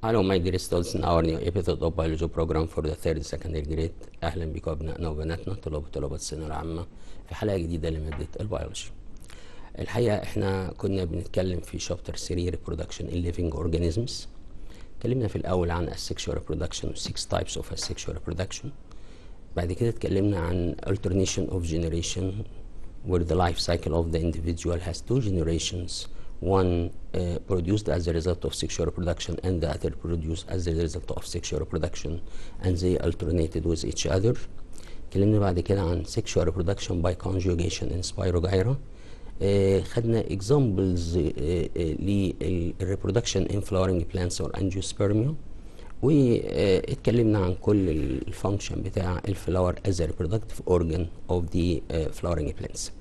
Hello my dear students in our new episode of biology program for the third secondary grade. أهلا بكم أبنائنا وبناتنا طلاب وطلبات الثانوية العامة في حلقة جديدة لمادة البيولوجي. الحقيقة احنا كنا بنتكلم في شابتر 3 reproduction in living organisms. اتكلمنا في الأول عن asexual reproduction و 6 types of asexual reproduction. بعد كده اتكلمنا عن alternation of generation where the life cycle of the individual has two generations. One produced as a result of sexual reproduction and the other produced as a result of sexual reproduction and they alternated with each other. اتكلمنا بعد كده عن sexual reproduction by conjugation in Spirogyra. خدنا examples للreproduction in flowering plants or angiospermia. واتكلمنا عن كل الفانكشن بتاع الفلاور as a reproductive organ of the flowering plants.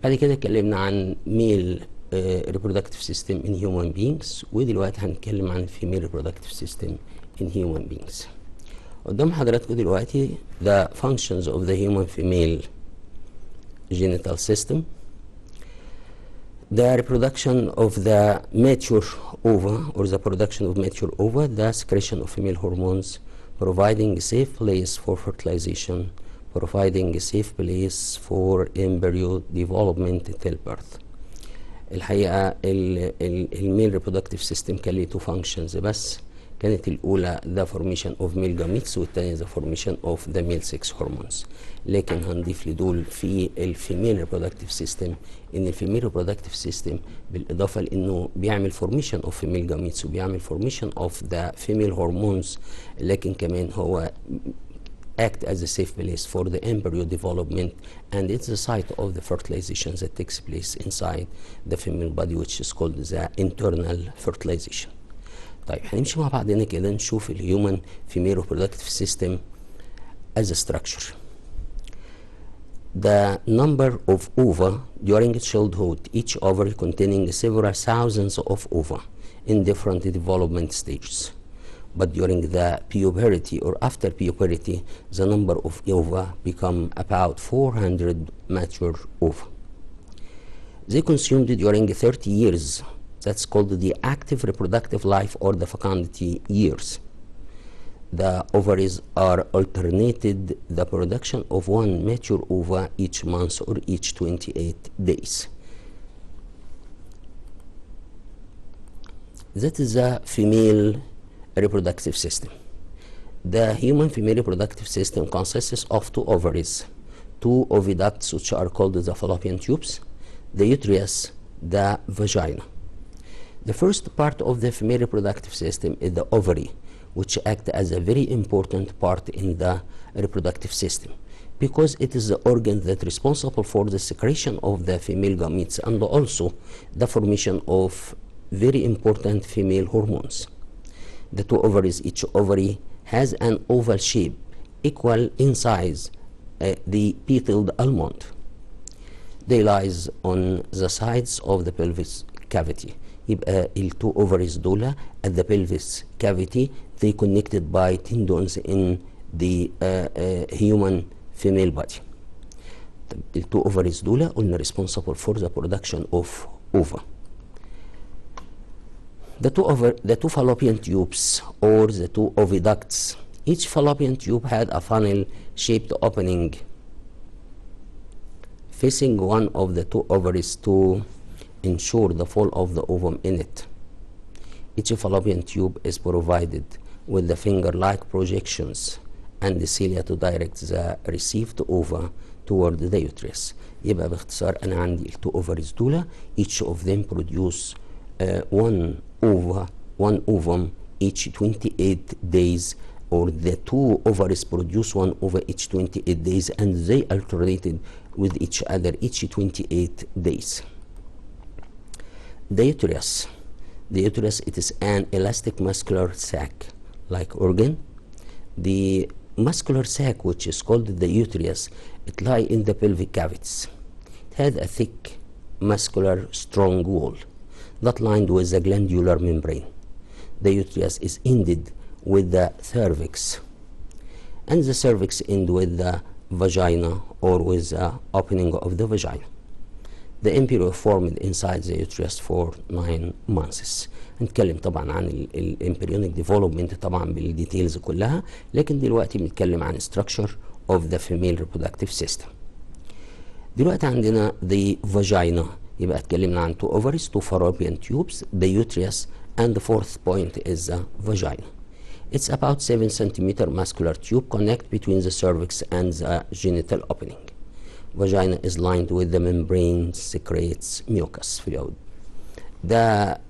بعد كده اتكلمنا عن male reproductive system in human beings، ودلوقتي هنتكلم عن female reproductive system in human beings. قدام حضراتكم دلوقتي the functions of the human female genital system. The reproduction of the mature ova or the production of mature ova, the secretion of female hormones, providing a safe place for fertilization, providing a safe place for embryo development till birth. الحقيقة الميل reproductive system كان ليه two functions بس. كانت الأولى the formation of male gametes والتانية the formation of the male sex hormones. لكن هنضيف لدول في الفيميل reproductive system إن الفيميل reproductive system بالإضافة لإنه بيعمل formation of female gametes وبيعمل formation of the female hormones، لكن كمان هو act as a safe place for the embryo development, and it's the site of the fertilization that takes place inside the female body, which is called the internal fertilization. طيب هنمشي مع بعضنا كده نشوف الهيومن female reproductive system as a structure. The number of ova during childhood, each ovary containing several thousands of ova in different development stages. But during the puberty or after puberty, the number of ova become about 400 mature ova. They consumed during 30 years. That's called the active reproductive life or the fecundity years. The ovaries are alternated the production of one mature ova each month or each 28 days. That is the female reproductive system. The human female reproductive system consists of two ovaries, two oviducts which are called the fallopian tubes, the uterus, the vagina. The first part of the female reproductive system is the ovary, which act as a very important part in the reproductive system because it is the organ that is responsible for the secretion of the female gametes and also the formation of very important female hormones. The two ovaries, each ovary has an oval shape equal in size the petalled almond. They lies on the sides of the pelvis cavity. يبقى ال two ovaries دول at the pelvis cavity they connected by tendons in the human female body. ال two ovaries دول قلنا responsible for the production of ova. The two fallopian tubes or the two oviducts. Each fallopian tube had a funnel-shaped opening facing one of the two ovaries to ensure the fall of the ovum in it. Each fallopian tube is provided with the finger-like projections and the cilia to direct the received ova toward the uterus. يبقى باختصار أنا عندي ال two ovaries دول each of them produce one ovum each 28 days, or the two ovaries produce one ova each 28 days and they alternated with each other each 28 days. The uterus. The uterus, it is an elastic muscular sac like organ. The muscular sac, which is called the uterus, it lies in the pelvic cavities. It has a thick muscular strong wall that lined with the glandular membrane. The uterus is ended with the cervix, and the cervix end with the vagina or with the opening of the vagina. the embryo formed inside the uterus for 9 months. هنتكلم طبعا عن الامبريونيك ديفلوبمنت طبعا بالديتيلز كلها، لكن دلوقتي بنتكلم عن structure of the female reproductive system. دلوقتي عندنا the vagina، يبقى اتكلمنا عن 2 ovaries 2 fallopian tubes the uterus and the fourth point is the vagina. It's about 7 centimeter muscular tube connect between the cervix and the genital opening. Vagina is lined with the membrane secretes mucus fluid. That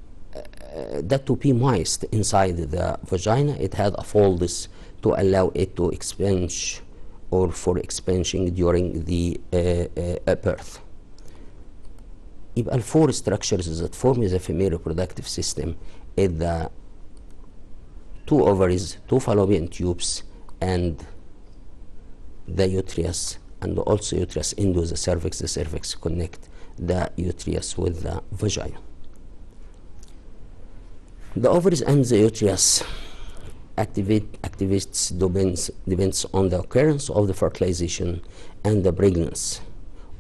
to be moist inside the vagina, it had a folds to allow it to expand or for expansion during the birth. يبقى ال 4 structures that form the female reproductive system is the 2 ovaries, 2 fallopian tubes, and the uterus, and also uterus into the cervix. The cervix connect the uterus with the vagina. The ovaries and the uterus activities depends on the occurrence of the fertilization and the pregnancy,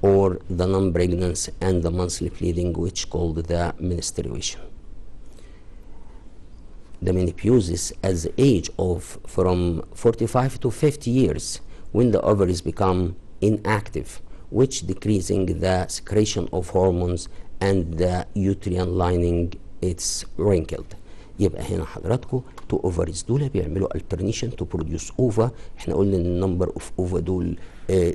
or the non-pregnancy and the monthly bleeding, which called the menstruation. The menopause at the age of from 45 to 50 years, when the ovaries become inactive, which decreasing the secretion of hormones and the uterine lining it's wrinkled. يبقى هنا حضراتكم 2 ovaries دول بيعملوا alternation to produce ova. احنا قلنا ان number of ova دول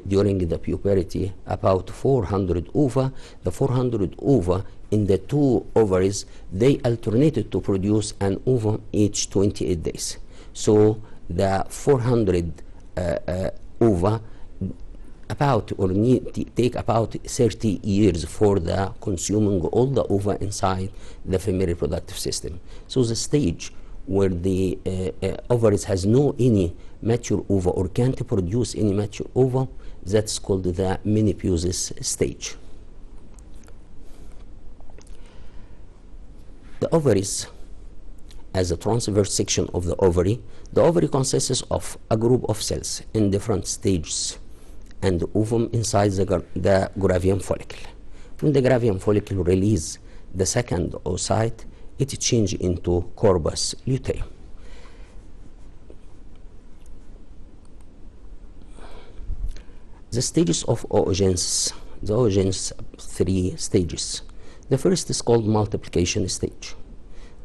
during the puberty about 400 ova. The 400 ova in the 2 ovaries, they alternated to produce an ovum each 28 days. So the 400 ova about or need take about 30 years for the consuming all the ova inside the female reproductive system. So the stage where the ovaries has no any mature ova or can't produce any mature ova, that's called the menopause stage. The ovaries, as a transverse section of the ovary consists of a group of cells in different stages, and the ovum inside the gravium follicle. When the gravium follicle release the second oocyte, it change into corpus luteum. The stages of oogenesis. The oogenesis 3 stages. The first is called multiplication stage.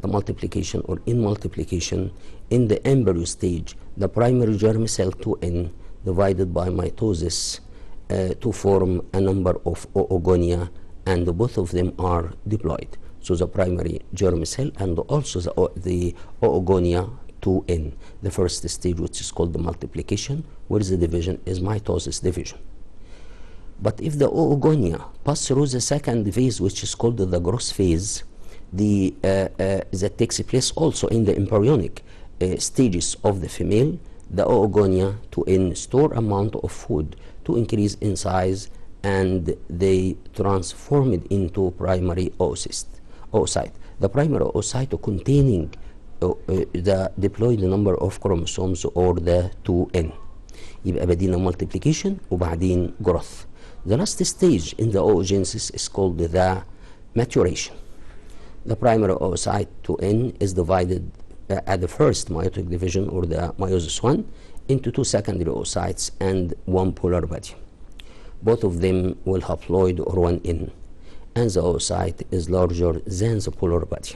The multiplication or in multiplication, in the embryo stage, the primary germ cell 2N divided by mitosis to form a number of oogonia, and both of them are diploid. So the primary germ cell and also the oogonia 2N. The first stage, which is called the multiplication, where the division is mitosis division. But if the oogonia pass through the second phase, which is called the growth phase, that takes place also in the embryonic stages of the female, the oogonia to store amount of food to increase in size, and they transform it into primary oocyte. The primary oocyte containing the diploid number of chromosomes or the 2N. يبقى بدينا multiplication وبعدين growth. The last stage in the oogenesis is called the maturation. The primary oocyte 2N is divided at the first meiotic division, or the meiosis 1, into 2 secondary oocytes and 1 polar body. Both of them will haploid or 1N, and the oocyte is larger than the polar body.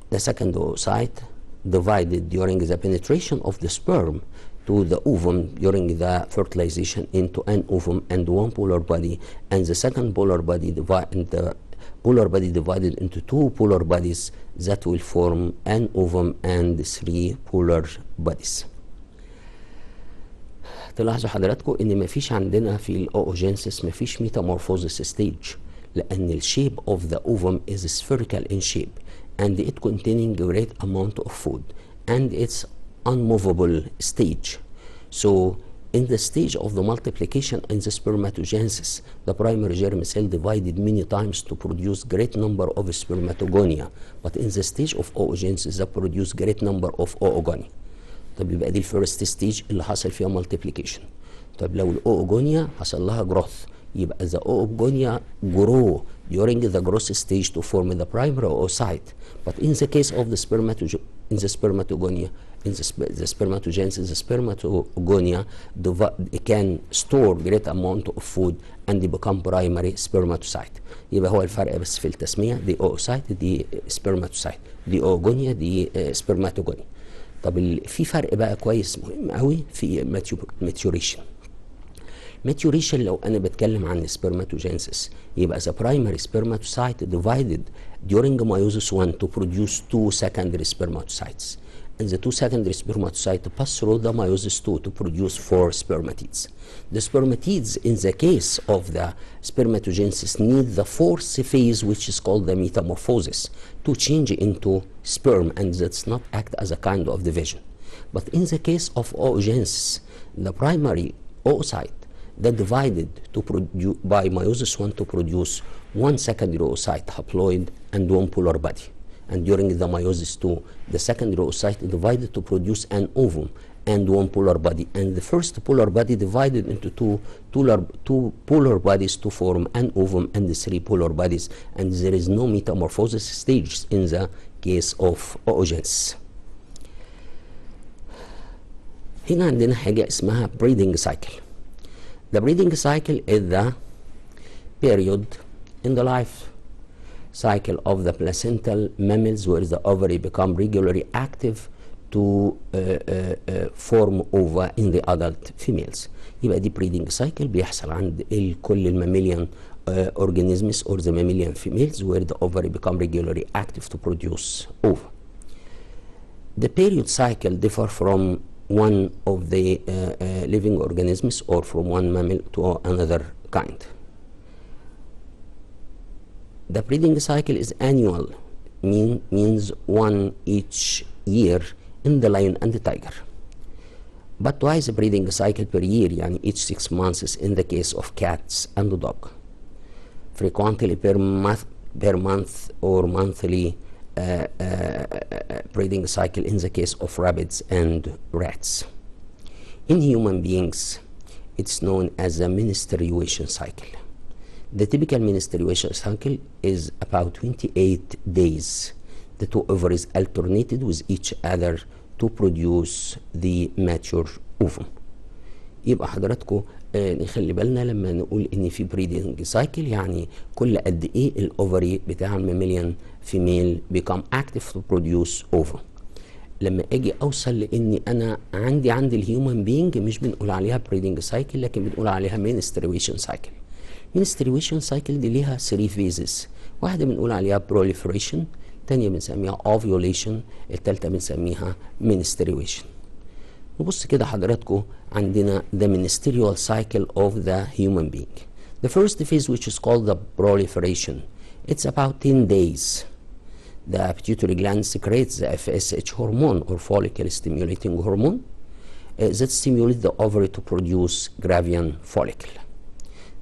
The second oocyte divided during the penetration of the sperm to the ovum during the fertilization into an ovum and 1 polar body, and the second polar body divided into 2 polar bodies that will form an ovum and 3 polar bodies. تلاحظوا حضراتكم ان مفيش عندنا في الاوجينسيس مفيش ميتامورفوزيس ستيج، لان الشيب of the ovum is spherical in shape and it containing great amount of food and it's unmovable stage. So in the stage of the multiplication in the spermatogenesis, the primary germ cell divided many times to produce great number of spermatogonia, but in the stage of oogenesis that produce great number of oogonia. طب يبقى دي الفيرست ستيج اللي حصل فيها multiplication. طب لو الاوغونيا حصل لها growth يبقى the oogonia grow during the growth stage to form the primary oocyte. But in the case of the spermatogonia, in the spermatogenesis, the spermatogonia can store great amount of food and become primary spermatocyte. يبقى هو الفرق بس في التسمية، دي oocyte دي spermatocyte، دي oogonia دي spermatogonia. طب في فرق بقى كويس مهم قوي في maturation. maturation لو انا بتكلم عن spermatogenesis يبقى the primary spermatocyte divided during meiosis 1 to produce 2 secondary spermatocytes, and the 2 secondary spermatocytes pass through the meiosis 2 to produce 4 spermatids. The spermatids in the case of the spermatogenesis need the fourth phase, which is called the metamorphosis, to change into sperm, and that's not act as a kind of division. But in the case of oogenesis, the primary oocyte that divided to produce by meiosis 1 to produce one secondary oocyte haploid and one polar body, and during the meiosis 2 the secondary oocyte divided to produce an ovum and one polar body, and the first polar body divided into two polar bodies to form an ovum and the 3 polar bodies, and there is no metamorphosis stage in the case of oogenesis. هنا عندنا حاجة اسمها breeding cycle. The breeding cycle is the period in the life cycle of the placental mammals where the ovary become regularly active to form ova in the adult females. يبقى دي breeding cycle بيحصل عند كل الماميليان organisms or the mammalian females where the ovary become regularly active to produce ova. The period cycle differ from one of the living organisms or from one mammal to another kind. The breeding cycle is annual, means one each year in the lion and the tiger. But twice a breeding cycle per year, يعني each 6 months in the case of cats and the dog. Frequently per month or monthly breeding cycle in the case of rabbits and rats. In human beings, it's known as a menstruation cycle. The typical menstruation cycle is about 28 days. The 2 ovaries alternated with each other to produce the mature ovum. يبقى حضراتكم نخلي بالنا لما نقول ان في بريدنج سايكل، يعني كل قد ايه الاوفري بتاع الماميليان فيميل بيكام اكتف تو بروديوس اوفر. لما اجي اوصل لاني انا عند الهيومن بينج مش بنقول عليها بريدنج سايكل، لكن بنقول عليها منستريشن سايكل. منستريشن سايكل دي ليها 3 فيزز، واحده بنقول عليها بروليفريشن، الثانيه بنسميها اوفيوليشن، الثالثه بنسميها منستريشن. نبص كده حضراتكم عندنا the ministerial cycle of the human being. The first phase, which is called the proliferation, it's about 10 days. The pituitary gland secretes the FSH hormone or follicle stimulating hormone that stimulates the ovary to produce Gravian follicle.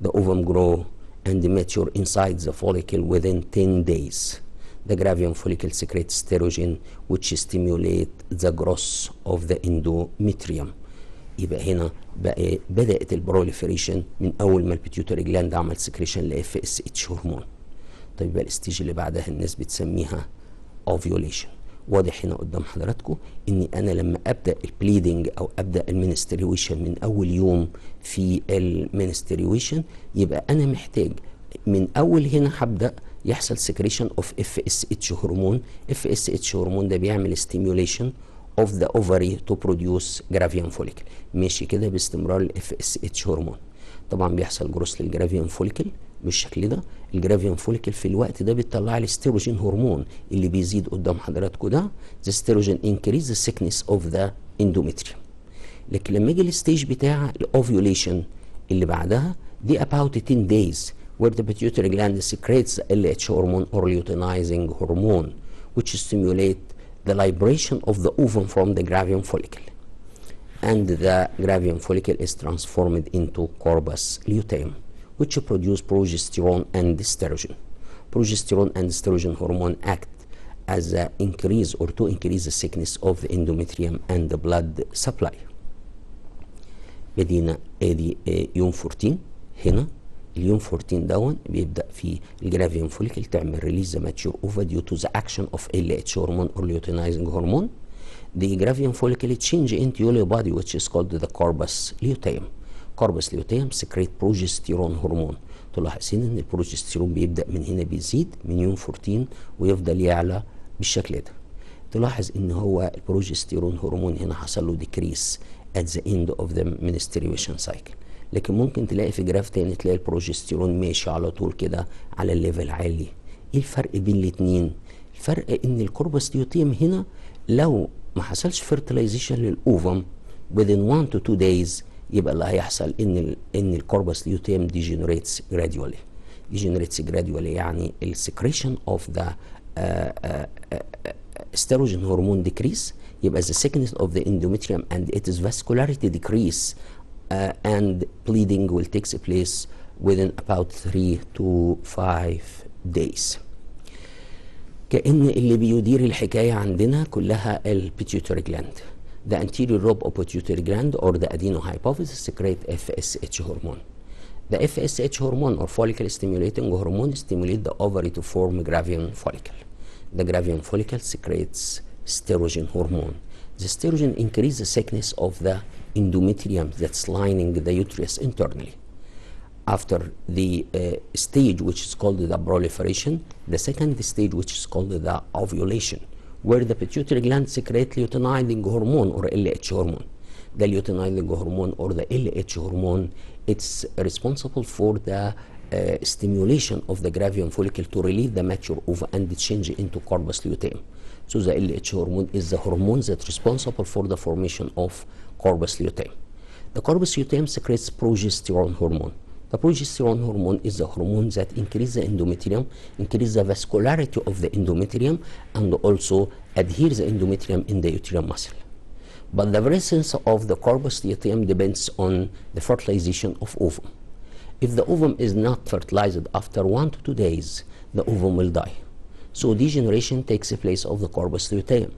The ovum grow and mature inside the follicle within 10 days. The Gravian follicle secretes estrogen, which stimulate the growth of the endometrium. يبقى هنا بقى بدأت البروليفريشن من أول ما البيتيوتري جلاند عمل سكريشن ل FSH هرمون. طيب بقى الستيج اللي بعدها الناس بتسميها اوفيوليشن. واضح هنا قدام حضراتكم إني أنا لما أبدأ البليدنج أو أبدأ المنستريويشن من أول يوم في المنستريويشن، يبقى أنا محتاج من أول هنا هبدأ يحصل سكريشن اوف FSH هرمون. FSH هرمون ده بيعمل ستيميوليشن of the ovary to produce Gravian follicle. ماشي كده باستمرار ال FSH هرمون. طبعا بيحصل جروس للجرافيان فوليكل بالشكل ده. الجرافيان فوليكل في الوقت ده بتطلع لي ستيروجين هرمون اللي بيزيد قدام حضراتكم ده. The sterogen increase the thickness of the endometrium. لكن لما يجي الستيج بتاع الاوفيوليشن اللي بعدها دي about 10 days where the pituitary gland secretes the LH hormone or luteinizing hormone, which stimulate the liberation of the ovum from the Gravian follicle. And the Gravian follicle is transformed into corpus luteum, which produce progesterone and estrogen. Progesterone and estrogen hormone act as a increase or to increase the thickness of the endometrium and the blood supply. بدينا ادي يوم 14 هنا اليوم 14 دون بيبدا في الجرافيان فوليكل تعمل ريليز ذا ماتشور اوفا ديو تو ذا اكشن اوف LH هرمون اور ليوتينايزنج هرمون. The gravian follicle change into yellow body which is called the corpus luteum. corpus luteum secrete progesterone هرمون. تلاحظين ان البروجستيرون بيبدا من هنا بيزيد من يوم 14 ويفضل يعلى بالشكل ده. تلاحظ ان هو البروجستيرون هرمون هنا حصل له ديكريس at the end of the menstruation cycle. لكن ممكن تلاقي في جراف تاني تلاقي البروجستيرون ماشي على طول كده على الليفل عالي. ايه الفرق بين الاتنين؟ الفرق ان الكوربس ليوتيم هنا لو ما حصلش fertilization للأوفم within 1 to 2 days يبقى اللي هيحصل ان الكوربس ليوتيم degenerates gradually يعني السكريشن of the estrogen hormone decrease. يبقى the thickness of the endometrium and its vascularity decrease and bleeding will take place within about 3 to 5 days. كأن اللي بيدير الحكاية عندنا كلها البيتيوتري جلاند. The anterior lobe of pituitary gland or the adenohypophysis secrete FSH hormone. The FSH hormone or follicle stimulating hormone stimulate the ovary to form gravian follicle. The gravian follicle secretes estrogen hormone. The estrogen increase the thickness of the endometrium that's lining the uterus internally. After the stage which is called the proliferation, the second stage which is called the ovulation, where the pituitary gland secrete luteinizing hormone or LH hormone. The luteinizing hormone or the LH hormone, it's responsible for the stimulation of the gravian follicle to release the mature ova and change into corpus luteum. So the LH hormone is the hormone that's responsible for the formation of corpus luteum. The corpus luteum secretes progesterone hormone. The progesterone hormone is the hormone that increases the endometrium, increases the vascularity of the endometrium, and also adheres the endometrium in the uterine muscle. But the presence of the corpus luteum depends on the fertilization of ovum. If the ovum is not fertilized after 1 to 2 days, the ovum will die. So degeneration takes place of the corpus luteum.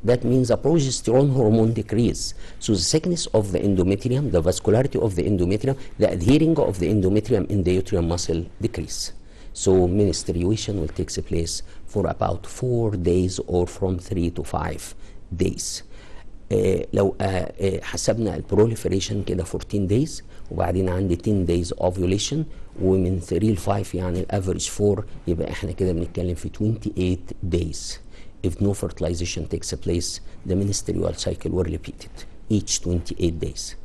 That means the progesterone hormone decrease. So the thickness of the endometrium, the vascularity of the endometrium, the adhering of the endometrium in the uterine muscle decrease. So menstruation will take place for about 4 days or from 3 to 5 days. لو حسبنا البروليفريشن كده 14 days وبعدين عندي 10 days ovulation ومن 3 ل 5 يعني الافريج 4 يبقى احنا كده بنتكلم في 28 days. If no fertilization takes place, the menstrual cycle will repeat it each 28 days.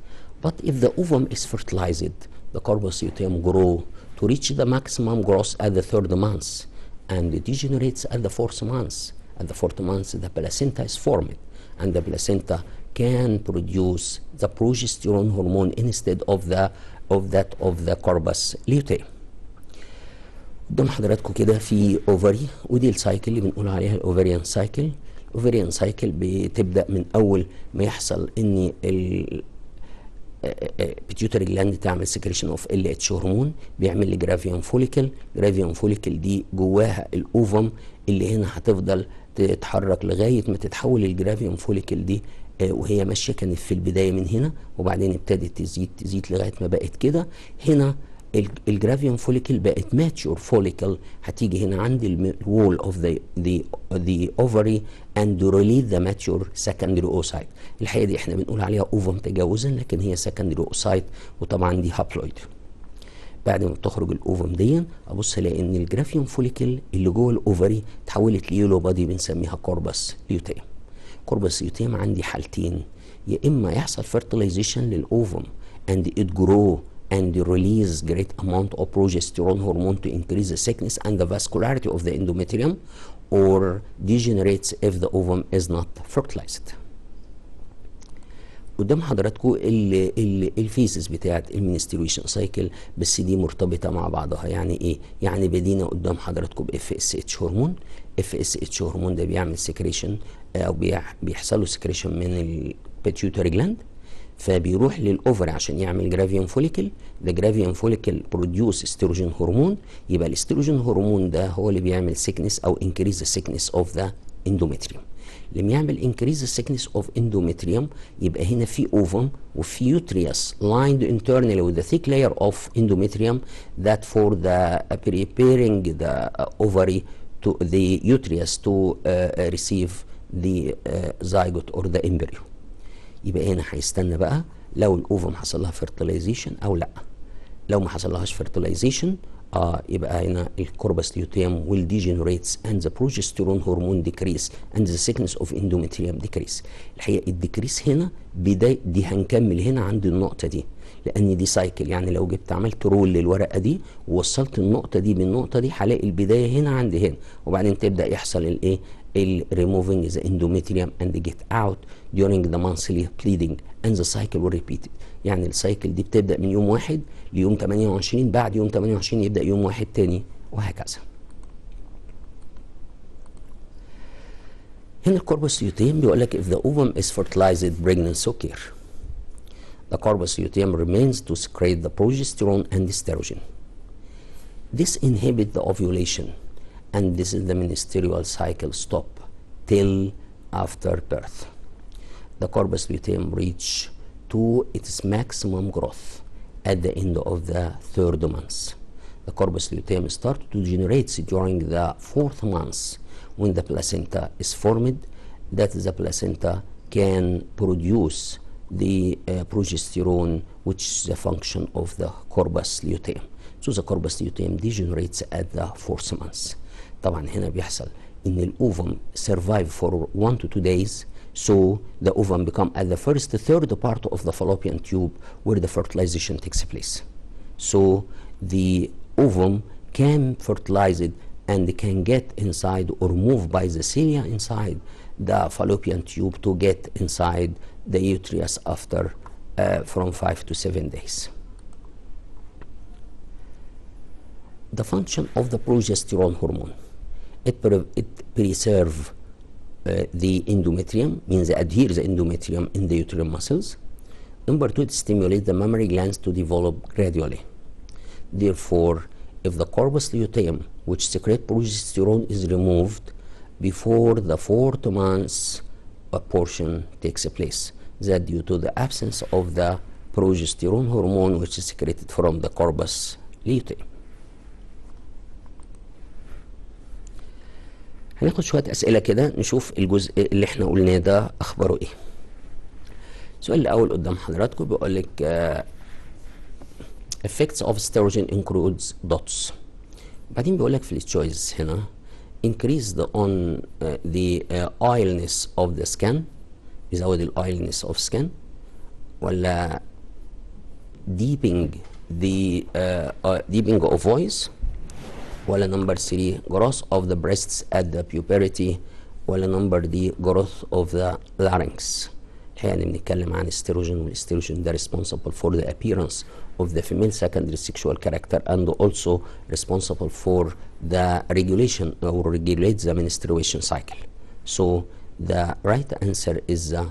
But if the ovum is fertilized, the corpus luteum grow to reach the maximum growth at the 3rd month and degenerates at the 4th month. At the 4th month, the placenta is formed, and the placenta can produce the progesterone hormone instead of the corpus luteum. قدام حضراتكم كده في اوفري، ودي السايكل اللي بنقول عليها الاوفريان سايكل. الاوفريان سايكل بتبدا من اول ما يحصل ان البيتيوتري جلاند تعمل سكريشن اوف LH هرمون، بيعمل لي جرافيان فوليكل. جرافيان فوليكل دي جواها الاوفم اللي هنا هتفضل تتحرك لغايه ما تتحول الجرافيان فوليكل دي وهي ماشيه كانت في البدايه من هنا وبعدين ابتدت تزيد لغايه ما بقت كده. هنا الجرافيان فوليكل بقت ماتشور فوليكل، هتيجي هنا عند الوول اوف ذا اوفري اند ريليز ذا ماتشور سكندري اوسايت. الحقيقه دي احنا بنقول عليها اوفم تجاوزا لكن هي سكندري اوسايت، وطبعا دي هابلويد. بعد ما بتخرج الاوفم دي ابص الاقي ان الجرافيان فوليكل اللي جوه الاوفري اتحولت ليلو بادي بنسميها كوربس ليوتيم. كوربس ليوتيم عندي حالتين، يا اما يحصل فيرتلايزيشن للاوفم and it grow and release great amount of progesterone hormone to increase the thickness and the vascularity of the endometrium, or degenerates if the ovum is not fertilized. قدام حضراتكم الفيزز بتاعت المنستريشن سايكل، بس دي مرتبطه مع بعضها. يعني ايه؟ يعني بدينا قدام حضراتكم باف اس اتش هرمون. اف اس اتش هرمون ده بيعمل سكريشن او بيحصل له سكريشن من البيتيوتري جلاند، فبيروح للاوفر عشان يعمل جرافيان فوليكل. ده جرافيان فوليكل بروديوس استروجين هرمون، يبقى الاستروجين هرمون ده هو اللي بيعمل سيكنس او انكريز ذا سيكنس اوف ذا endometrium. لما يعمل increase the thickness of endometrium يبقى هنا في ovum وفي uterus lined internally with a thick layer of endometrium that for the preparing the ovary to the uterus to receive the zygote or the embryo. يبقى هنا هيستنى بقى لو الاوفم حصل لها fertilization او لا. لو ما حصلهاش fertilization يبقى هنا الكوربس ليوتيم will degenerates and the progesterone hormone decrease and the thickness of endometrium decrease. الحقيقه الديكريس هنا بدايه دي هنكمل هنا عند النقطه دي لان دي سايكل. يعني لو جبت عملت رول للورقه دي ووصلت النقطه دي بالنقطه دي هلاقي البدايه هنا عند هنا وبعدين تبدا يحصل الايه removing the endometrium and get out during the monthly bleeding and the cycle will repeat. يعني السايكل دي بتبدأ من يوم 1 ليوم 28 بعد يوم 28 يبدأ يوم 1 تاني وهكذا. هنا الكوربس ليوتيم بيقول لك if the ovum is fertilized pregnancy occur. The corpus luteum remains to secrete the progesterone and estrogen. This inhibits the ovulation and this is the menstrual cycle stop till after birth. The corpus luteum reach to its maximum growth at the end of the 3rd month. The corpus luteum starts to generate during the 4th month when the placenta is formed, that the placenta can produce the progesterone, which is the function of the corpus luteum. So the corpus luteum degenerates at the 4th month. طبعا هنا بيحصل ان الاوفم survive for 1 to 2 days, so the ovum become at the third part of the fallopian tube where the fertilization takes place. So the ovum can fertilize it and can get inside or move by the cilia inside the fallopian tube to get inside the uterus after from 5 to 7 days. The function of the progesterone hormone. It preserves the endometrium, means adhere the endometrium in the uterine muscles. Number 2, it stimulates the mammary glands to develop gradually. Therefore, if the corpus luteum, which secretes progesterone, is removed before the 4th month portion takes place, that due to the absence of the progesterone hormone, which is secreted from the corpus luteum. هناخد شوية أسئلة كده نشوف الجزء اللي احنا قلناه ده أخباره إيه. السؤال الأول قدام حضراتكم بيقول لك effects of estrogen includes dots. بعدين بيقول لك في التشويس هنا increase on the oiliness of the skin، بيزود ال oiliness of skin، ولا deepening of voice، ولا نمبر 3 growth of the breasts at the puberty، ولا نمبر دي growth of the larynx. يعني بنتكلم عن استروجين، والاستروجين ده responsible for the appearance of the female secondary sexual character and also responsible for the regulation or regulate the menstruation cycle. So the right answer is the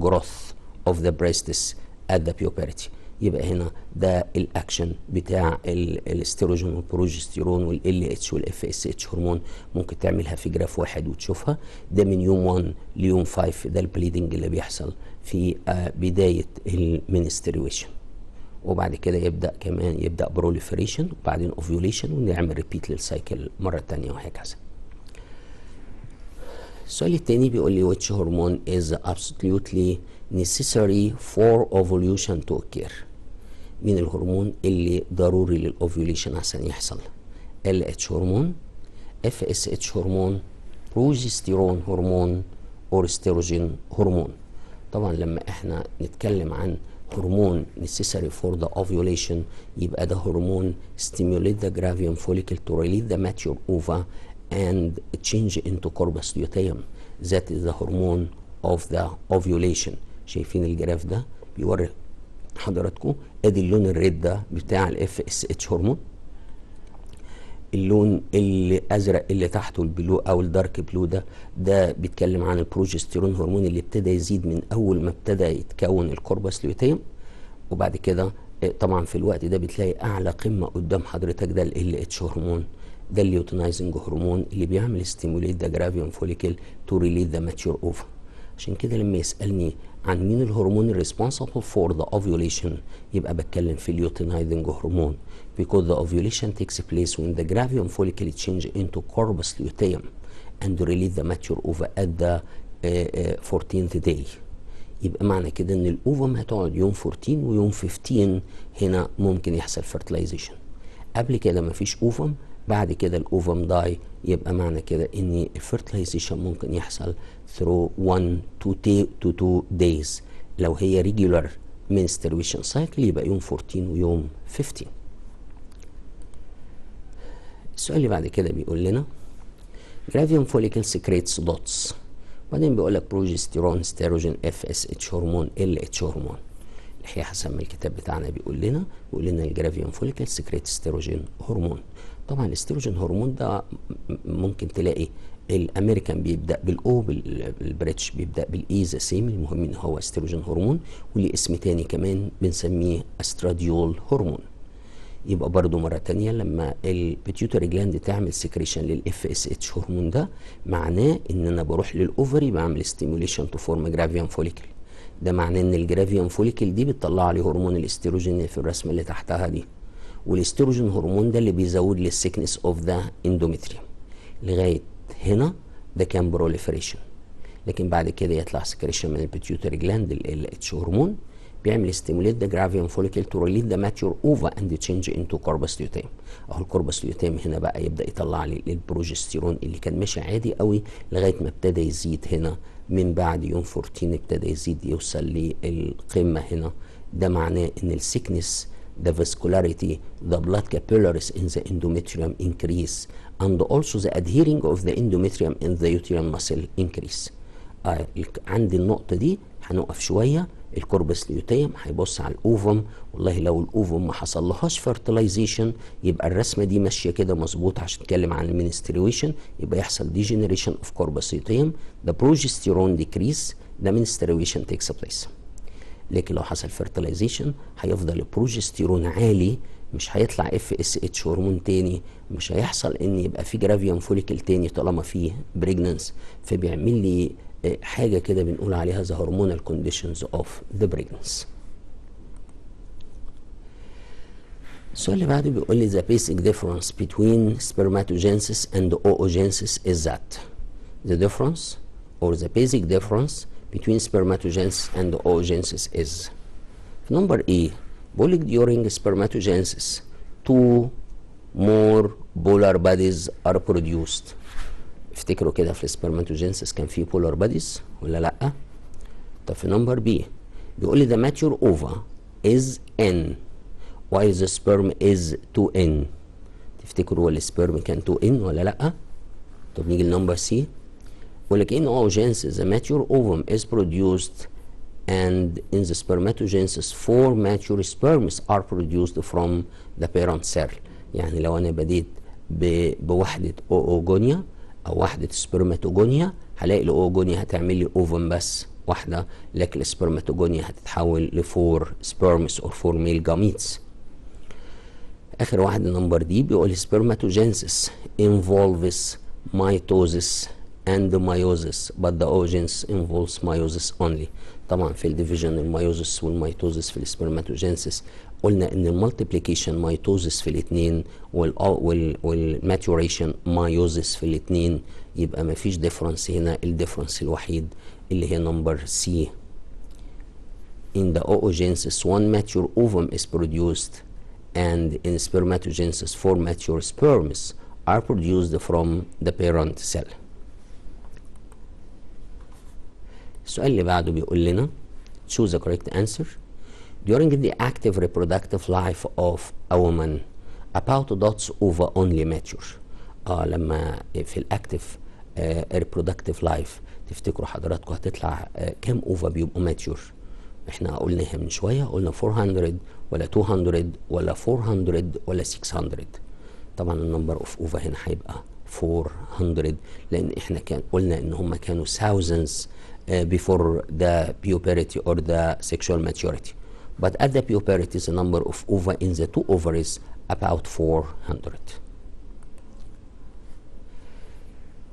growth of the breasts at the puberty. يبقى هنا ده الاكشن بتاع الاستروجين والبروجستيرون والال اتش والاف اس اتش هرمون. ممكن تعملها في جراف واحد وتشوفها. ده من يوم 1 ليوم 5 ده البليدنج اللي بيحصل في بدايه المنستريويشن، وبعد كده يبدا بروليفريشن وبعدين اوفيوليشن ونعمل ريبيت للسايكل مره ثانيه وهكذا. السؤال الثاني بيقول لي which hormone is absolutely necessary for ovulation to occur. مين الهرمون اللي ضروري للاوفيوليشن عشان يحصل؟ LH هرمون، FSH هرمون، بروجستيرون هرمون، أورستروجين هرمون. طبعا لما احنا نتكلم عن هرمون necessary for the ovulation يبقى ده هرمون stimulate the gravium follicle to release the mature ova and change into corpus luteum. That is the hormone of the ovulation. شايفين الجراف ده بيوري حضراتكم ادي اللون الريد ده بتاع الاف اس اتش هرمون، اللون الازرق اللي تحته البلو او الدارك بلو ده بيتكلم عن البروجستيرون هرمون اللي ابتدى يزيد من اول ما ابتدى يتكون الكوربس ليوتيم. وبعد كده طبعا في الوقت ده بتلاقي اعلى قمه قدام حضرتك ده ال اتش هرمون ده الليوتينايزنج هرمون اللي بيعمل ستيموليت ذا جرافيوم فوليكل تو ريليز ذا ماتيور اوفا. عشان كده لما يسألني عن مين الهرمون الريسبونسبل فور ذا اوفيوليشن يبقى بتكلم في الليوتينايزنج هرمون because the ovulation takes place when the gravium follicle change into corpus luteum and release the mature ova at the 14th day. يبقى معنى كده ان الاوفم هتقعد يوم 14 ويوم 15 هنا ممكن يحصل fertilization. قبل كده مفيش اوفم، بعد كده الاوفم داي، يبقى معنى كده ان الفيرتلايزيشن ممكن يحصل through 1 to 2 days. لو هي regular menstruation cycle يبقى يوم 14 ويوم 15. السؤال اللي بعد كده بيقول لنا جرافيوم فوليكل سكريتس دوتس، وبعدين بيقول لك بروجستيرون، ستيروجين، اف اس اتش هرمون، ال اتش هرمون. الحقيقه حسب ما الكتاب بتاعنا بيقول لنا الجرافيوم فوليكل سكريت ستيروجين هرمون. طبعا الاستروجين هرمون ده ممكن تلاقي الامريكان بيبدا بالاو، البريتش بيبدا بالاي سيم، المهم ان هو استروجين هرمون، وليه اسم تاني كمان بنسميه استراديول هرمون. يبقى برضو مرة تانية لما البيتيوتري جلاند تعمل سكريشن للاف اس اتش هرمون ده معناه ان انا بروح للاوفري بعمل ستيموليشن تو فورم جرافيوم فوليكل. ده معناه ان الجرافيوم فوليكل دي بتطلع لي هرمون الاستروجين في الرسمة اللي تحتها دي، والاستروجين هرمون ده اللي بيزود لي السكنس اوف ذا اندوميتريوم. لغاية هنا ده كان بروليفريشن، لكن بعد كده يطلع سكريشن من البيتيوتري جلاند ال اتش هرمون بيعمل ستيموليت ذا جرافيوم فوليكل تو ريليز ذا ماتيور اوفا اند تشينج انتو كوربس ليوتيم. اهو الكوربس ليوتيم هنا بقى يبدا يطلع لي البروجستيرون اللي كان ماشي عادي قوي لغايه ما ابتدى يزيد هنا من بعد يوم 14 ابتدى يزيد يوصل للقمه هنا. ده معناه ان السكنس، the vascularity, the blood capillaries in the endometrium increase and also the adhering of the endometrium in the uterine muscle increase. عند النقطه دي هنقف شويه. الكوربس ليوتيم هيبص على الاوفم، والله لو الاوفم ما حصلهاش فيرتلايزيشن يبقى الرسمه دي ماشيه كده مظبوط. عشان نتكلم عن المنستريويشن يبقى يحصل ديجنريشن اوف كوربس ليوتيم، ذا بروجستيرون ديكريس، ذا منستريويشن تيكس بليس. لكن لو حصل فيرتلايزيشن هيفضل البروجستيرون عالي، مش هيطلع اف اس اتش هرمون تاني، مش هيحصل ان يبقى في جرافيوم فوليكل تاني طالما فيه بريجننس، فبيعمل لي حاجة كده بنقول عليها the hormonal conditions of the pregnancy. السؤال اللي بعده بيقول لي the basic difference between spermatogenesis and oogenesis is that the difference or the basic difference between spermatogenesis and oogenesis is. في number A بيقول لك during spermatogenesis two more polar bodies are produced. افتكروا كده في السبرماتوجينسيس كان في بولار باديز ولا لا؟ طب في نمبر بي بيقول لي the mature ova is N while the sperm is 2N. تفتكروا هو السبرم كان 2N ولا لا؟ طب نيجي لنمبر سي بيقول لك in oogenesis the mature ovum is produced and in the spermatogenesis 4 mature sperms are produced from the parent cell. يعني لو انا بديت بوحدة اوجونيا او وحده سبرماتوجونيا هلاقي الاوجونيا هتعمل لي اوفن بس واحده، لكن السبرماتوجونيا هتتحول لفور سبرمس اور فور ميل جاميتس. اخر واحده نمبر دي بيقول سبرماتوجينسيس involves mitosis and meiosis but the oogenesis involves meiosis only. طبعا في الديفيجن الميوزس والميتوزس في السبرماتوجينسيس قلنا ان المالتيبليكيشن ميتوزس في الاثنين والماتوريشن مايوزس في الاثنين، يبقى ما فيش ديفرنس هنا. الديفرنس الوحيد اللي هي نمبر سي. In the oogenesis one mature ovum is produced and in spermatogenesis 4 mature sperms are produced from the parent cell. السؤال اللي بعده بيقول لنا choose the correct answer. During the active reproductive life of a woman about dots ova only mature. لما في الاكتف reproductive life تفتكروا حضراتكم هتطلع كام اوفا بيبقوا ماتيور؟ احنا قلناها من شويه، قلنا 400 ولا 200 ولا 400 ولا 600. طبعا النمبر اوف اوفا هنا هيبقى 400 لان احنا كان قلنا ان هم كانوا thousands before the puberty or the sexual maturity. But at the puberty the number of ova in the two ovaries about 400.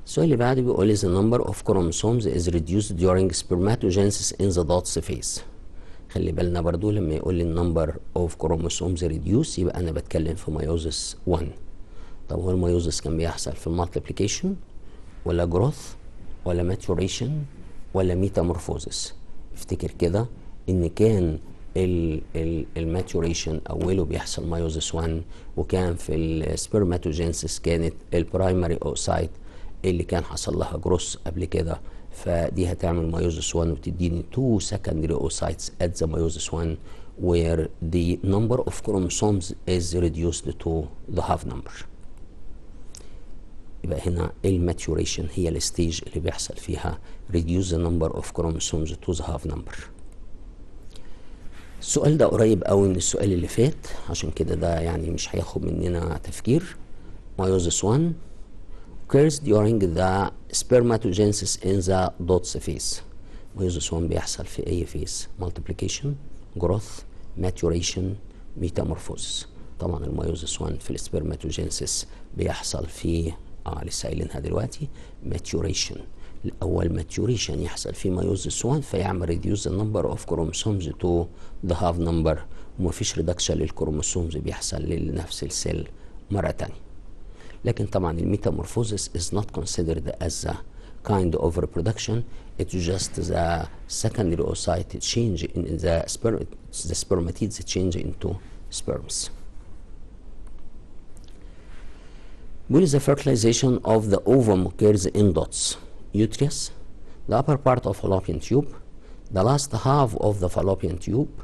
السؤال اللي بعده بيقول the number of chromosomes is reduced during spermatogenesis in the dots phase. خلي بالنا برضو لما يقول لي number of chromosomes reduced يبقى أنا بتكلم في ميوزس 1. طب هو الميوزس كان بيحصل في المالتيبليكيشن ولا جروث ولا ماتوريشن ولا ميتامورفوزس؟ افتكر كده ان كان الماتوريشن اوله بيحصل ميوزس 1، وكان في السبرماتوجينسيس كانت البرايمري اوسايت اللي كان حصل لها جروث قبل كده، فدي هتعمل ميوزس 1 وتديني 2 secondary oocytes at the meiosis 1 where the number of chromosomes is reduced to the half number. يبقى هنا الماتوريشن هي الستيج اللي بيحصل فيها reduce the number of chromosomes to the half number. السؤال ده قريب قوي من السؤال اللي فات، عشان كده ده يعني مش هياخد مننا تفكير. meiosis 1 occurs during the spermatogenesis in the dots phase. meiosis 1 بيحصل في اي phase؟ multiplication، growth، maturation، metamorphosis. طبعا الميوزس 1 في السبرماتوجينسيس بيحصل في لسه قايلينها دلوقتي maturation. الاول maturation يحصل في ميوزس 1 فيعمل reduce the number of chromosomes to the half number، ومفيش ريدكشن للكروموسومز بيحصل لنفس السيل مره تانية. لكن طبعا الميتامورفوزس is not considered as a kind of reproduction. It's just the secondary oocyte change in the spermatids change into sperms. When the fertilization of the ovum occurs in dots: uterus, the upper part of fallopian tube, the last half of the fallopian tube,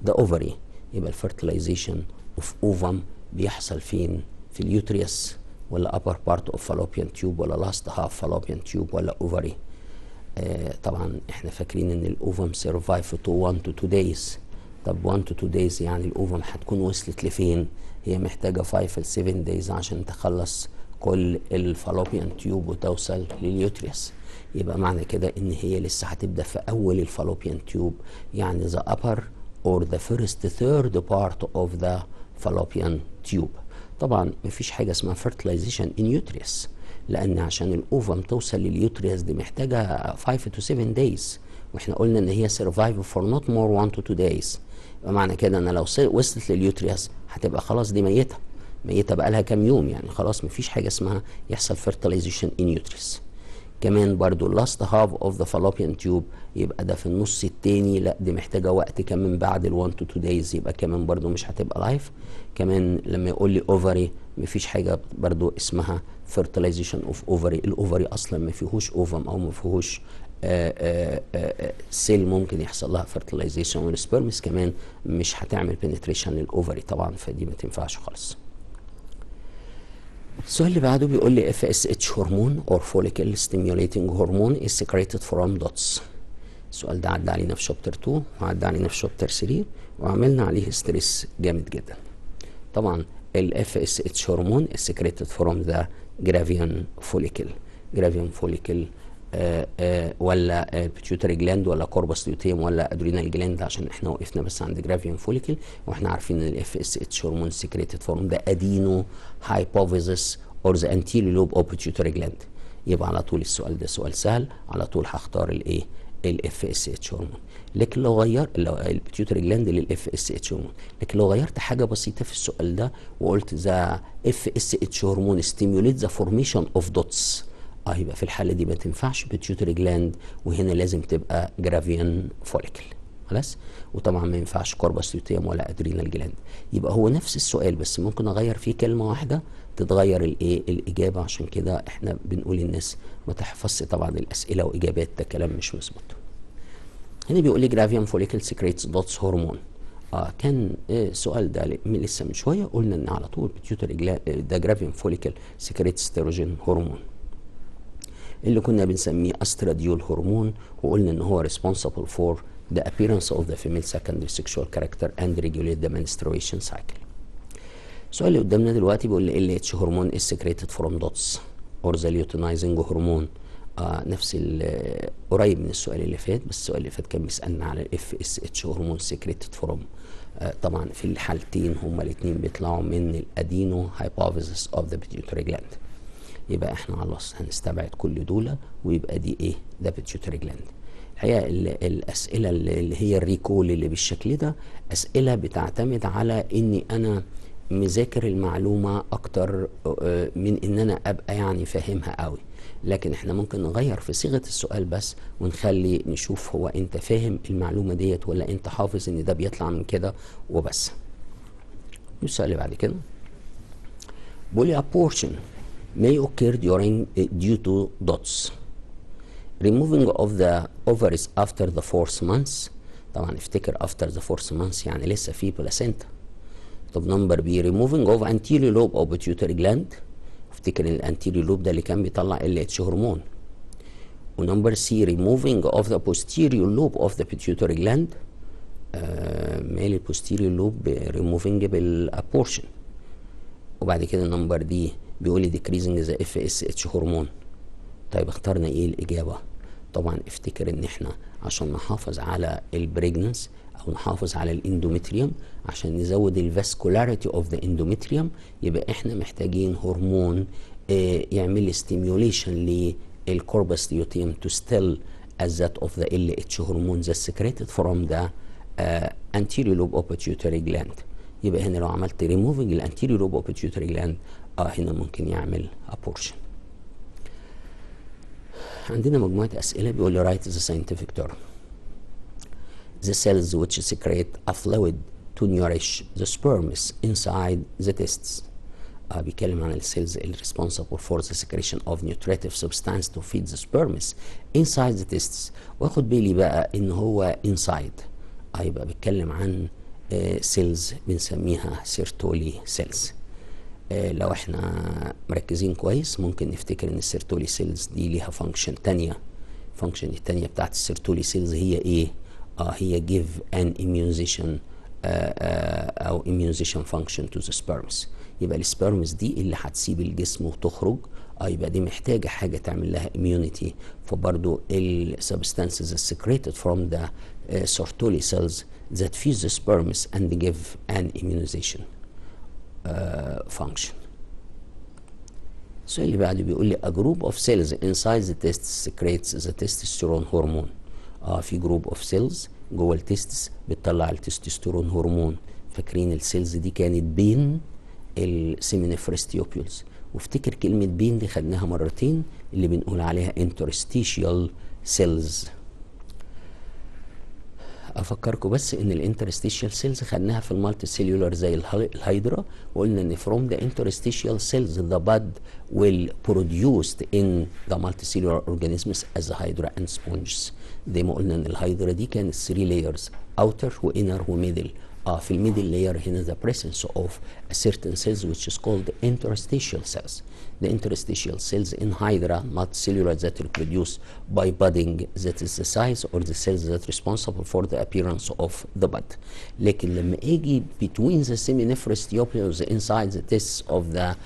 the ovary. يبقى الفرتلايزيشن of ovum بيحصل فين؟ في اليوتريس ولا upper part of fallopian tube ولا last half fallopian tube ولا ovary؟ طبعا احنا فاكرين ان الاوفم survive to 1 to 2 days. طب 1 to 2 days يعني الاوفم هتكون وصلت لفين؟ هي محتاجة 5 ل 7 days عشان تخلص كل الفالوبيان تيوب وتوصل لليوتريس. يبقى معنى كده ان هي لسه هتبدأ في اول الفالوبيان تيوب، يعني the upper or the first third part of the fallopian tube. طبعا مفيش حاجة اسمها fertilization in uterus، لان عشان الاوفم توصل لليوتريس دي محتاجة 5 to 7 days، واحنا قلنا ان هي survive for not more 1 to 2 days. يبقى معنى كده ان لو وصلت لليوتريس هتبقى خلاص دي ميتة بقى لها كام يوم، يعني خلاص مفيش حاجة اسمها يحصل fertilization in uterus. كمان برضو last half of the fallopian tube يبقى ده في النص التاني، لا دي محتاجة وقت كمان بعد ال 1 to 2 days، يبقى كمان برضو مش هتبقى لايف. كمان لما يقول لي ovary مفيش حاجة برضو اسمها fertilization of ovary. الاوفري اصلا ما فيهوش اوفم او ما فيهوش سيل ممكن يحصل لها fertilization، والسبرمز كمان مش هتعمل penetration للاوفري طبعا، فدي ما تنفعش خالص. السؤال اللي بعده بيقول لي FSH هرمون or follicle stimulating hormone is secreted from dots. السؤال ده عدى علينا في شابتر 2 وعدى علينا في شابتر 3 وعملنا عليه ستريس جامد جدا. طبعا ال FSH هرمون is secreted from the gravian follicle. gravian follicle ولا البيتيوتري جلاند ولا كوربس لوتيوم ولا ادرينال جلاند، عشان احنا وقفنا بس عند جرافيان فوليكل، واحنا عارفين ان الاف اس اتش هرمون سكريتد فورم ده ادينو هايبوفيزس اور ذا انتيريور لوب اوف بيتيوتري جلاند. يبقى على طول السؤال ده سؤال سهل، على طول هختار الايه؟ الاف اس اتش هرمون. لكن لو البيتيوتري جلاند للاف اس اتش هرمون، لكن لو غيرت حاجه بسيطه في السؤال ده وقلت ذا اف اس اتش هرمون ستيموليت ذا فورميشن اوف دوتس، يبقى في الحاله دي ما تنفعش بيتيوتري جلاند، وهنا لازم تبقى جرافيان فوليكل خلاص. وطبعا ما ينفعش كوربس لوتيوم ولا ادرينال جلاند. يبقى هو نفس السؤال بس ممكن اغير فيه كلمه واحده تتغير الايه؟ الاجابه. عشان كده احنا بنقول للناس ما تحفظش طبعا الاسئله واجابات، ده كلام مش مظبوط. هنا بيقول لي جرافيان فوليكل سكريتس دوتس هرمون. كان السؤال ده لسه من شويه قلنا ان على طول بيتيوتري جلاند ده جرافيان فوليكل سكريتس ستيروجين هرمون اللي كنا بنسميه استراديول هرمون، وقلنا ان هو responsible for the appearance of the female secondary sexual character and regulate the menstruation cycle. السؤال اللي قدامنا دلوقتي بيقول لي LH هرمون is secreted from dots or the luteinizing هرمون. نفس قريب من السؤال اللي فات، بس السؤال اللي فات كان بيسألنا على FSH هرمون secreted from. طبعا في الحالتين هما الاثنين بيطلعوا من الادينو hypophysis of the pituitary gland. يبقى احنا خلاص هنستبعد كل دول ويبقى دي ايه؟ ده بيتيوتري جلاند. الحقيقه الاسئله اللي هي الريكول اللي بالشكل ده اسئله بتعتمد على اني انا مذاكر المعلومه اكتر من ان انا ابقى يعني فاهمها قوي. لكن احنا ممكن نغير في صيغه السؤال بس ونخلي نشوف هو انت فاهم المعلومه ديت ولا انت حافظ ان ده بيطلع من كده وبس. السؤال اللي بعد كده بيقول لي abortion may occur due to dots. removing of the ovaries after the 4th month. طبعا افتكر after the 4th month يعني لسه في placenta. طب نمبر بي removing of anterior lobe of pituitary gland. افتكر ان الانتيريور لوب ده اللي كان بيطلع LH هرمون. ونمبر سي removing of the posterior lobe of the pituitary gland. مال البوستيريور لوب removing بالابورشن. وبعد كده نمبر دي بيقول لي decreasing the FSH هرمون. طيب اخترنا ايه الاجابه؟ طبعا افتكر ان احنا عشان نحافظ على البريجننس او نحافظ على الاندومتريوم عشان نزود الفاسكولاريتي اوف ذا اندومتريوم يبقى احنا محتاجين هرمون يعمل لي ستيميوليشن للكوربس ليوتيوم to still as that of the LH هرمون that secreted from the anterior lobe of pituitary gland. يبقى هنا لو عملت removing الانتيريور لوب of pituitary gland هنا ممكن يعمل abortion. عندنا مجموعة أسئلة بيقول لي write the scientific term. The cells which secrete a fluid to nourish the sperms inside the testes. بيتكلم عن السيلز اللي responsible for the secretion of nutritive substance to feed the sperms inside the testes. واخد بالي بقى إن هو inside. يبقى بيتكلم عن سيلز بنسميها سيرتولي سيلز. لو احنا مركزين كويس ممكن نفتكر ان السيرتولي سيلز دي ليها فانكشن تانية. الفانكشن التانية بتاعت السيرتولي سيلز هي ايه؟ هي give an immunization او immunization function to the sperms. يبقى السبرمز دي اللي هتسيب الجسم وتخرج يبقى دي محتاجة حاجة تعمل لها immunity. فبرضو substances secreted from the Sertoli cells that feed the sperms and give an immunization function. السؤال اللي بعده بيقول لي a group of cells inside the testes secretes the testosterone hormone. في جروب اوف سيلز جوه التستس بتطلع التستوستيرون هرمون. فاكرين السيلز دي كانت بين السيمينيفرس تيوبيولز. وافتكر كلمة بين دي خدناها مرتين اللي بنقول عليها interstitial cells. افكركم بس ان الانترستيشيال سيلز خدناها في المالتي سيلولار زي الهيدرا وقلنا ان from the interstitial cells the bud will produced in the multicellular organisms as a hydra and sponges. زي ما قلنا ان الهيدرا دي كانت 3 layers outer وinner وميدل. في الميدل لاير هنا the presence of a certain cells which is called interstitial cells. The interstitial cells in hydra multicellular that reproduce by budding that is the size or the cells that responsible for the appearance of the bud. لكن لما اجي between the seminiferous tubules inside the tests of the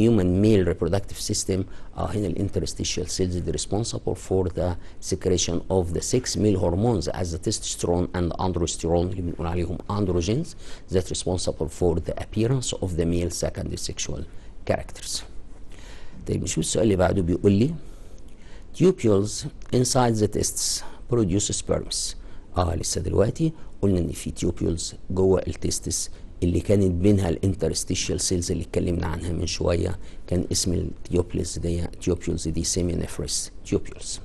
human male reproductive system هنا الانترستيشيال cells are responsible for the secretion of the 6 male hormones as the testosterone and androsterone اللي بنقول عليهم androgens that responsible for the appearance of the male secondary sexual characters. طيب نشوف السؤال اللي بعده بيقول لي tubules inside the testes produce sperms. لسه دلوقتي قلنا ان في tubules جوه التستس اللي كانت بينها الانترستيشيال سيلز اللي اتكلمنا عنها من شويه كان اسم التيوبيولز دي سيمينيفرس تيوبيولز.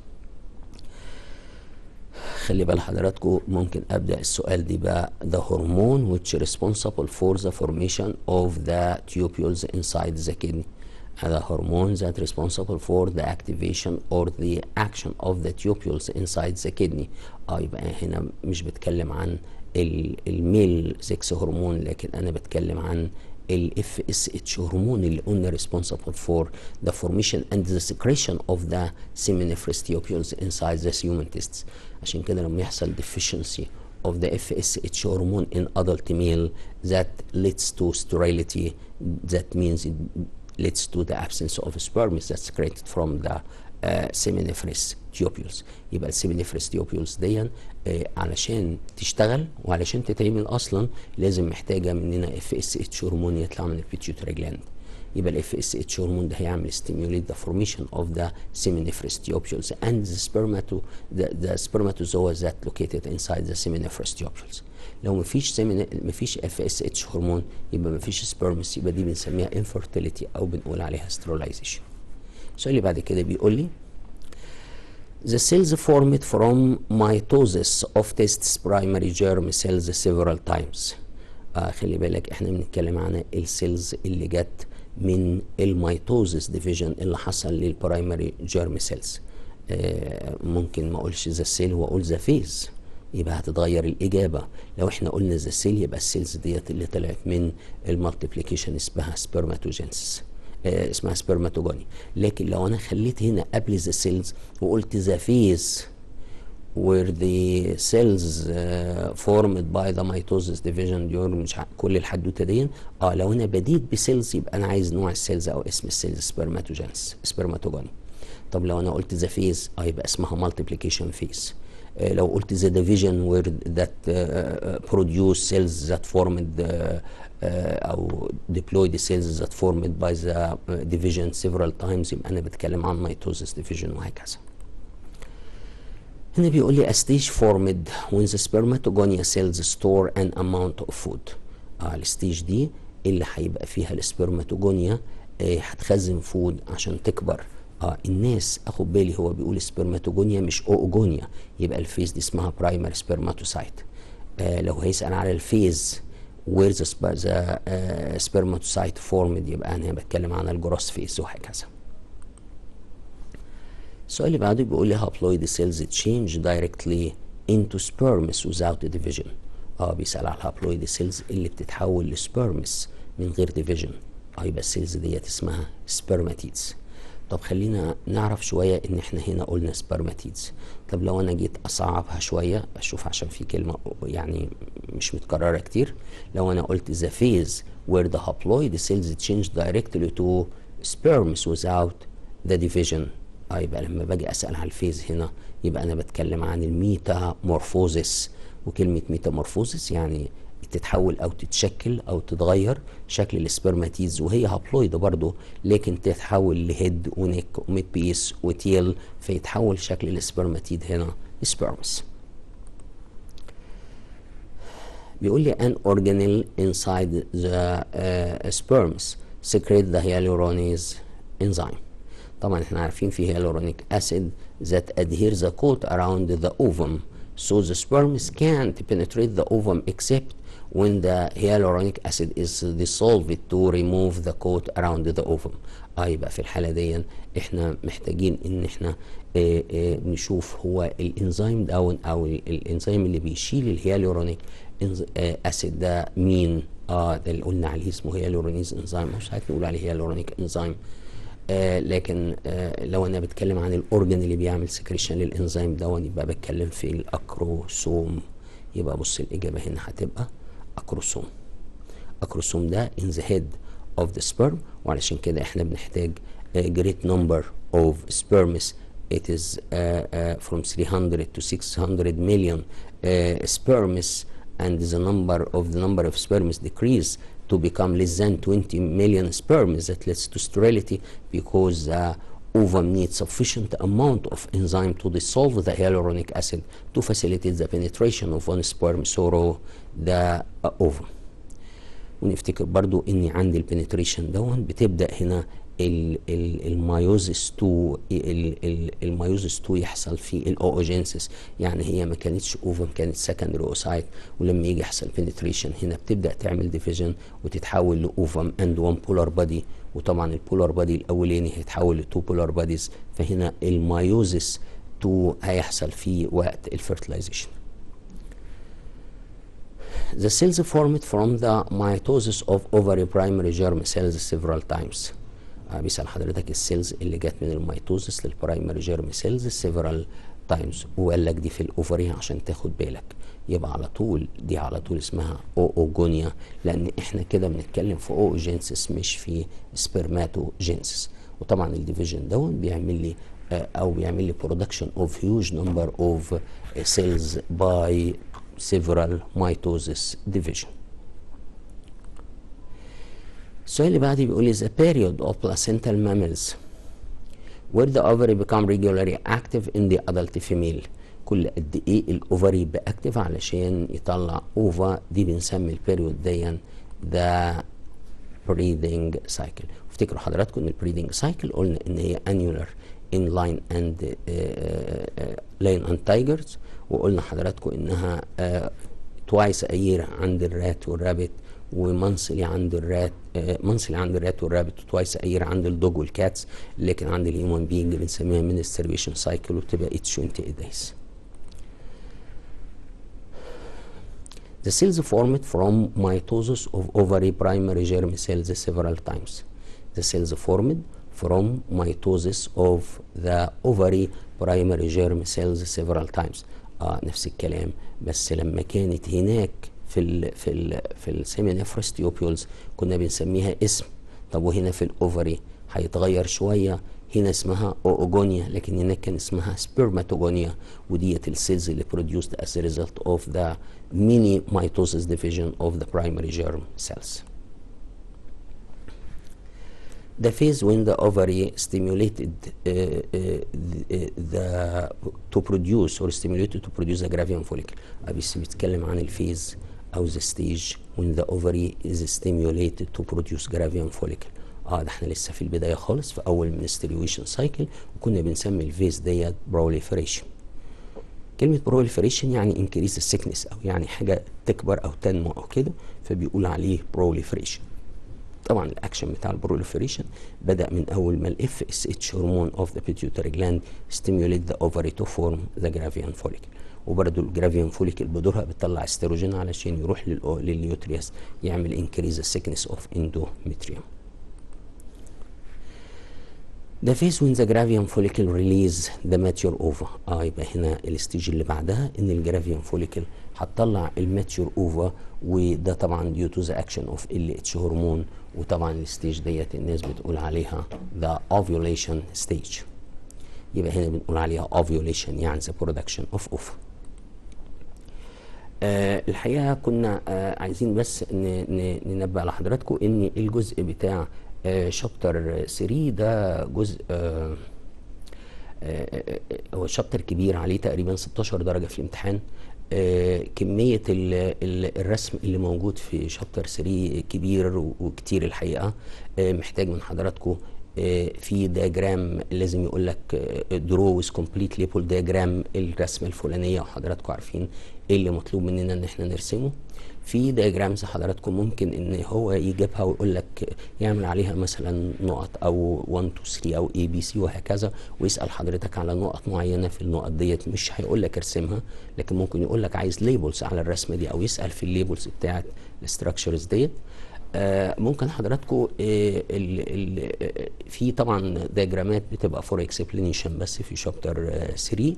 خلي بال حضراتكم ممكن ابدا السؤال دي بقى the hormone which responsible for the formation of the tubules inside the kidney. the hormone that responsible for the activation or the action of the tubules inside the kidney. يبقى هنا مش بتكلم عن الميل سكس هرمون لكن انا بتكلم عن الاف اس اتش هرمون اللي قلنا responsible for the formation and the secretion of the seminiferous tubules inside the human testes. عشان كده لما يحصل deficiency of the FSH hormone in adult male that leads to sterility, that means it leads to the absence of sperm that's secreted from the seminiferous tubules. يبقى السيمينيفرس tubules دي علشان تشتغل وعلشان تتعمل اصلا لازم محتاجه مننا FSH هرمون يطلع من البيتيوتري جلاند. يبقى ال FSH هرمون ده هيعمل stimulate the formation of the seminiferous tubules and the spermatozoa that located inside the seminiferous tubules. لو مفيش FSH هرمون يبقى مفيش سبرمس، يبقى دي بنسميها infertility او بنقول عليها sterilization. السؤال اللي بعد كده بيقول لي The cells formed from mitosis of testis primary germ cells several times. خلي بالك احنا بنتكلم عن السيلز اللي جت من الميتوزس ديفيجن اللي حصل للبرايمري جيرم سيلز. ممكن ما اقولش ذا سيل واقول ذا فيز، يبقى هتتغير الاجابه. لو احنا قلنا ذا سيل يبقى السيلز ديت اللي طلعت من المالتيبليكيشن اسمها سبرماتوجينسيس، اسمها سبرماتوجوني. لكن لو انا خليت هنا قبل ذا سيلز وقلت ذا فيز where the cells formed by the mitosis division ديور، مش كل الحدوته دي. لو انا بديت بسيلز يبقى انا عايز نوع السيلز او اسم السيلز سبرماتوجينس سبرماتوجوني. طب لو انا قلت ذا فيز يبقى اسمها مالتيبليكيشن فيز. لو قلت the division where that produce cells that formed أو deployed cells that formed by the division several times يبقى أنا بتكلم عن mitosis division وهكذا. هنا بيقول لي a stage formed when the spermatogonia cells store an amount of food. الستيج دي اللي هيبقى فيها السبرماتوجونيا هتخزن فود عشان تكبر. الناس اخد بالي هو بيقول سبرماتوجونيا مش اوجونيا، يبقى الفيز دي اسمها برايمري سبرماتوسايت. لو هيسأل على الفيز where the spermatocyte formed يبقى انا بتكلم عن الجروس فيز وهكذا. السؤال اللي بعده بيقول لي haploid cells change directly into sperms without division. بيسأل على الهابلويد سيلز اللي بتتحول لسبرمس من غير ديفيجن. يبقى السيلز ديت اسمها سبرماتيدز. طب خلينا نعرف شويه ان احنا هنا قلنا سبرماتيدز. طب لو انا جيت اصعبها شويه اشوف عشان في كلمه يعني مش متكرره كتير. لو انا قلت the phase where the haploid cells change directly to sperms without the division. يبقى لما باجي اسال على الفيز هنا يبقى انا بتكلم عن الميتامورفوزيس. وكلمه ميتامورفوزيس يعني تتحول او تتشكل او تتغير شكل السبرماتيدز، وهي هابلويد برضه لكن تتحول لهيد ونيك وميد بيس وتيل، فيتحول شكل السبرماتيد هنا سبرمس. بيقول لي an organelle inside the sperms secrete the hyaluronase enzyme. طبعا احنا عارفين في hyaluronic acid that adheres the coat around the ovum, so the sperms can't penetrate the ovum except when the hyaluronic acid is dissolved to remove the coat around the ovum. يبقى في الحالة دي احنا محتاجين ان احنا نشوف هو الانزيم داون او الانزيم اللي بيشيل الهيالورونيك اسيد ده مين. ده اللي قلنا عليه اسمه هيالورونيز انزيم، مش ساعات نقول عليه هيالورونيك انزيم. لكن لو انا بتكلم عن الاورجن اللي بيعمل سكريشن للانزيم ده يبقى بتكلم في الاكروسوم. يبقى بص الاجابه هنا هتبقى اكروسوم. اكروسوم ده in the head of the sperm، وعلشان كده احنا بنحتاج great number of sperms. it is from 300 to 600 million sperms, and the number of sperms decrease to become less than 20 million sperms. That leads to sterility because the ovum needs sufficient amount of enzyme to dissolve the hyaluronic acid to facilitate the penetration of one sperm through the ovum. ونفتكر برضو ان عند البنتريشن دون بتبدا هنا المايوزس 2 يحصل في الاوجينسيس. يعني هي ما كانتش اوفم، كانت سكندري اوسايت، ولما يجي يحصل بنتريشن هنا بتبدا تعمل ديفيجن وتتحول لاوفم اند وان بولار بادي. وطبعا البولار بادي الاولاني هيتحول لتو بولار باديز، فهنا المايوزس 2 هيحصل في وقت الفيرتلايزيشن. The cells formed from the mitosis of ovary primary germ cells several times. بيسأل حضرتك السيلز اللي جت من الميتوزس للبرايمري جيرم سيلز several times، وقال لك دي في الاوفري عشان تاخد بالك. يبقى على طول دي على طول اسمها اوجونيا، لان احنا كده بنتكلم في اوجينسيس مش في سبرماتوجينسيس. وطبعا الديفيجن دون بيعمل لي بيعمل لي production of huge number of cells by several mitosis division. السؤال اللي بعدي بيقول is a period of placental mammals where the ovary become regularly active in the adult female. كل قد ايه الاوفري يبقى اكتف علشان يطلع اوفا، دي بنسمي البيريود دي the breeding cycle. افتكروا حضراتكم ان البريدنج سايكل قلنا ان هي annular in line and tigers، وقلنا حضراتكم انها twice a year عند الرات والرابت، ومنصلي عند الرات والرابت، وتوايس a year عند الدوج والكاتس، لكن عند الهيومن بينج بنسميها menstruation cycle وبتبقى each 28 days. The cells formed from mitosis of ovary primary germ cells several times. The cells formed from mitosis of the ovary primary germ cells several times. نفس الكلام، بس لما كانت هناك في السيمينيفرس تيوبيولز كنا بنسميها اسم. طب وهنا في الاوفري هيتغير شويه، هنا اسمها اوجونيا لكن هناك كان اسمها سبرماتوجونيا، وديت السيلز اللي produced as a result of the mini mitosis division of the primary germ cells. The phase when the ovary stimulated to produce a gravium follicle. بس بيتكلم عن الفيز أو the stage when the ovary is stimulated to produce gravium follicle. ده احنا لسه في البداية خالص، في أول menstruation cycle، وكنا بنسمي الفيز ديت proliferation. كلمة proliferation يعني increase the thickness، أو يعني حاجة تكبر أو تنمو أو كده، فبيقول عليه proliferation. طبعا الاكشن بتاع البروليفريشن بدأ من اول ما الاف اس اتش هرمون اوف ذا بيتيوتري جلاند ستيموليت ذا اوفري تو فورم ذا جرافيان فوليكل، وبرده الجرافيان فوليكل بدورها بتطلع استروجين علشان يروح لليوترياس يعمل انكريز السيكنس اوف اندوميتريوم. ده فيس وين ذا جرافيان فوليكل ريليز ذا ماتيور اوفا. يبقى هنا الستيج اللي بعدها ان الجرافيان فوليكل هتطلع الماتيور اوفا، وده طبعا ديو تو ذا اكشن اوف ال اتش هرمون. وطبعا الستيج ديت الناس بتقول عليها ذا اوفيوليشن ستيج. يبقى هنا بنقول عليها اوفيوليشن يعني ذا برودكشن اوف اوفا. الحقيقه كنا عايزين بس ننبه لحضراتكم ان الجزء بتاع شابتر 3 ده جزء هو شابتر كبير، عليه تقريبا 16 درجة في الامتحان. كمية الرسم اللي موجود في شابتر 3 كبير وكتير الحقيقة. محتاج من حضراتكم في دياجرام لازم يقول لك درو ويز كومبليت ليبل دياجرام الرسمة الفلانية، وحضراتكم عارفين ايه اللي مطلوب مننا ان احنا نرسمه. في دياجرامز حضراتكم ممكن ان هو يجيبها ويقول لك يعمل عليها مثلا نقط او 1 2 3 او اي بي سي وهكذا، ويسال حضرتك على نقط معينه في النقط ديت. مش هيقول لك ارسمها، لكن ممكن يقول لك عايز ليبلز على الرسمه دي، او يسال في الليبلز بتاعت الستراكشرز ديت. ممكن حضراتكم في طبعا دياجرامات بتبقى فور اكسبلانيشن بس في شابتر 3.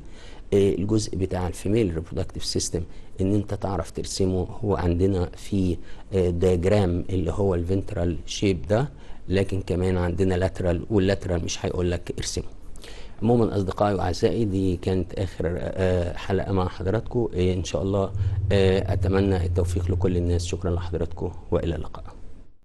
الجزء بتاع الفيميل ريبرودكتيف سيستم ان انت تعرف ترسمه. هو عندنا في دياجرام اللي هو الفنترال شيب ده، لكن كمان عندنا لاترال، واللاترال مش هيقول لك ارسمه. عموما اصدقائي واعزائي، دي كانت اخر حلقه مع حضراتكم ان شاء الله. اتمنى التوفيق لكل الناس. شكرا لحضراتكم والى اللقاء.